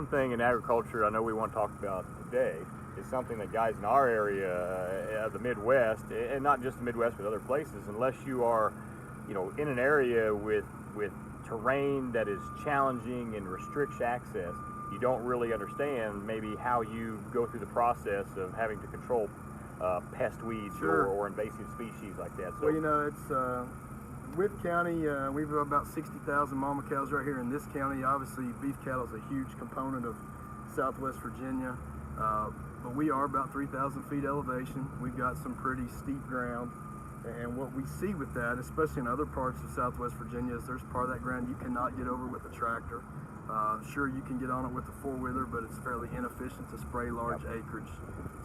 one thing in agriculture I know we want to talk about today is something that guys in our area of the Midwest, and not just the Midwest but other places, unless you are, in an area with terrain that is challenging and restricts access, you don't really understand maybe how you go through the process of having to control pest weeds or invasive species like that. So, well, it's Witt County, we've got about 60,000 mama cows right here in this county. Obviously, beef cattle is a huge component of Southwest Virginia, but we are about 3,000 feet elevation. We've got some pretty steep ground, and what we see with that, especially in other parts of Southwest Virginia, is there's part of that ground you cannot get over with a tractor. Sure, you can get on it with a four-wheeler, but it's fairly inefficient to spray large acreage.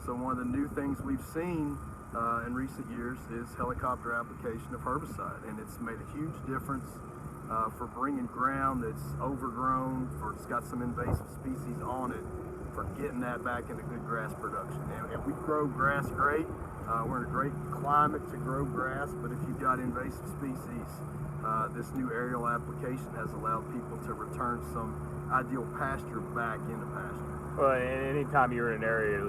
So one of the new things we've seen in recent years is helicopter application of herbicide, and it's made a huge difference for bringing ground that's overgrown, for it's got some invasive species on it, for getting that back into good grass production. And we grow grass great. We're in a great climate to grow grass, but if you've got invasive species, this new aerial application has allowed people to return some ideal pasture back into pasture. Well, anytime you're in an area,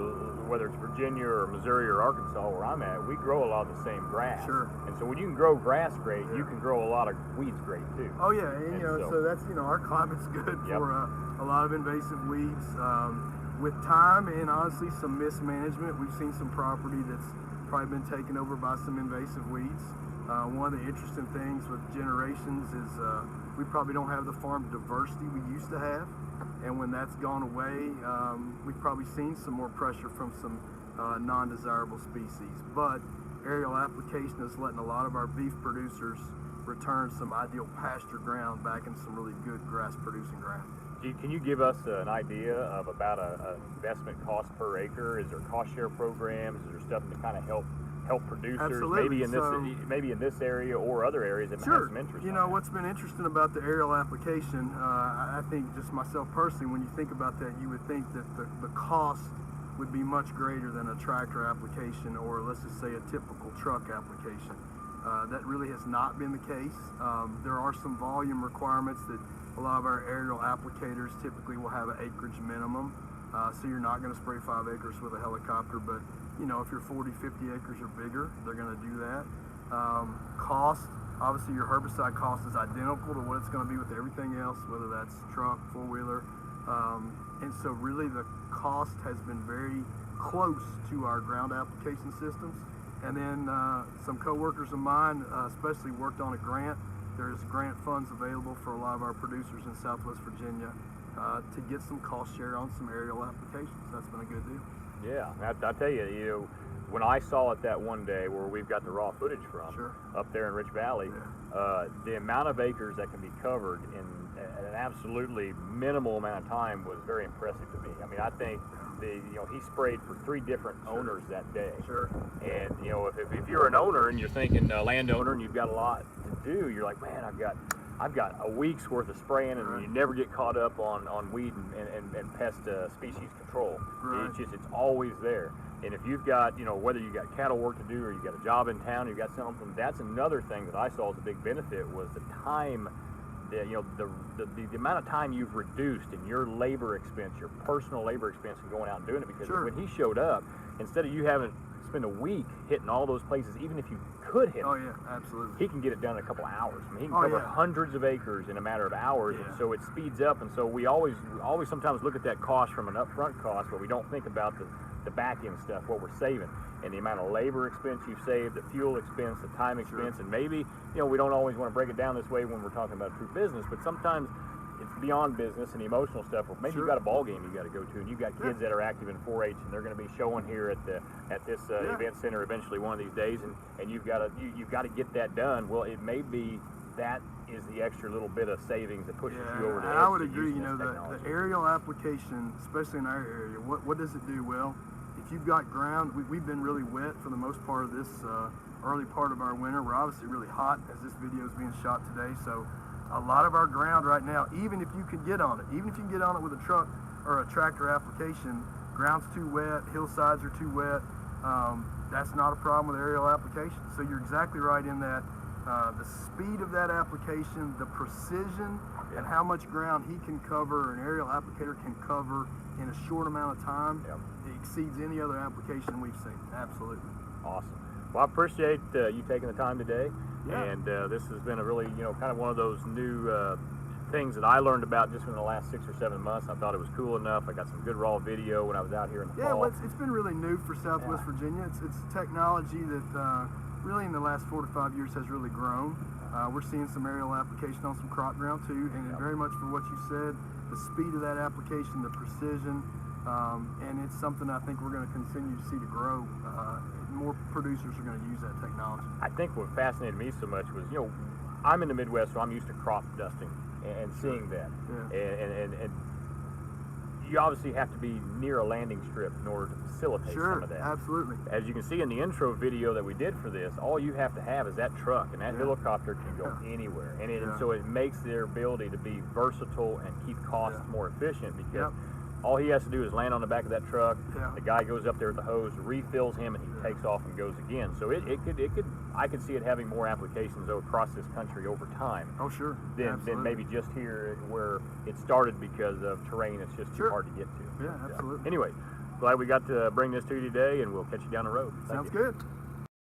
whether it's Virginia or Missouri or Arkansas where I'm at, we grow a lot of the same grass. Sure. And so when you can grow grass great, you can grow a lot of weeds great too. Oh yeah, and so that's, our climate's good for a lot of invasive weeds. With time and honestly some mismanagement, we've seen some property that's probably been taken over by some invasive weeds. One of the interesting things with generations is we probably don't have the farm diversity we used to have, and when that's gone away, we've probably seen some more pressure from some non-desirable species. But aerial application is letting a lot of our beef producers return some ideal pasture ground back in some really good grass-producing ground. Can you give us an idea of about an investment cost per acre? Is there cost share programs? Is there stuff to kind of help producers? Absolutely. Maybe in this area or other areas that have some interest. What's been interesting about the aerial application, I think just myself personally, when you think about that, you would think that the cost would be much greater than a tractor application, or let's just say a typical truck application. That really has not been the case. There are some volume requirements that a lot of our aerial applicators typically will have an acreage minimum. So you're not going to spray 5 acres with a helicopter, but if you're 40, 50 acres or bigger, they're going to do that. Cost, obviously your herbicide cost is identical to what it's going to be with everything else, whether that's truck, four-wheeler. And so really the cost has been very close to our ground application systems. And then some co-workers of mine especially worked on a grant. There's grant funds available for a lot of our producers in Southwest Virginia to get some cost share on some aerial applications. That's been a good deal. Yeah, I tell you, when I saw it that one day where we've got the raw footage from up there in Rich Valley, the amount of acres that can be covered in an absolutely minimal amount of time was very impressive to me. I mean, I think he sprayed for 3 different owners that day. And if you're an owner and you're thinking landowner and you've got a lot to do, you're like, man, I've got a week's worth of spraying, and you never get caught up on weed and pest species control. It's always there. And if you've got, whether you got cattle work to do or you got a job in town, or you got something, that's another thing that I saw as a big benefit was the time. The amount of time you've reduced in your labor expense, your personal labor expense, in going out and doing it. Because when he showed up, instead of you having to spend a week hitting all those places, even if you could hit them, absolutely, he can get it done in a couple of hours. I mean, he can cover hundreds of acres in a matter of hours, and so it speeds up. And so we always sometimes look at that cost from an upfront cost, but we don't think about the back end stuff, what we're saving, and the amount of labor expense you've saved, the fuel expense, the time expense, and maybe, we don't always want to break it down this way when we're talking about true business, but sometimes it's beyond business and emotional stuff. Or maybe you've got a ball game you got to go to, and you've got kids that are active in 4-H, and they're going to be showing here at this event center eventually one of these days, and you've got to get that done. Well, it may be that is the extra little bit of savings that pushes you over the edge. I would agree. The aerial application, especially in our area, what does it do? Well, if you've got ground, we've been really wet for the most part of this early part of our winter. We're obviously really hot as this video is being shot today, so a lot of our ground right now, even if you can get on it with a truck or a tractor application, ground's too wet, hillsides are too wet, that's not a problem with aerial application. So you're exactly right in that the speed of that application, the precision, and how much ground he can cover, an aerial applicator can cover in a short amount of time, it exceeds any other application we've seen. Absolutely. Awesome. Well, I appreciate you taking the time today, and this has been a really, kind of one of those new things that I learned about just in the last 6 or 7 months. I thought it was cool enough. I got some good raw video when I was out here in the fall. Well, it's been really new for Southwest Virginia. It's technology that really in the last 4 to 5 years has really grown. We're seeing some aerial application on some crop ground too, and very much for what you said, the speed of that application, the precision, and it's something I think we're going to continue to see to grow. More producers are going to use that technology. I think what fascinated me so much was, I'm in the Midwest, so I'm used to crop dusting and seeing that. And you obviously have to be near a landing strip in order to facilitate some of that. Absolutely. As you can see in the intro video that we did for this, all you have to have is that truck, and that helicopter can go anywhere. And so it makes their ability to be versatile and keep costs more efficient, because all he has to do is land on the back of that truck. The guy goes up there with the hose, refills him, and he takes off and goes again. So I could see it having more applications across this country over time. Oh, sure. Than maybe just here where it started because of terrain that's just too hard to get to. Yeah, absolutely. Anyway, glad we got to bring this to you today, and we'll catch you down the road. Sounds good.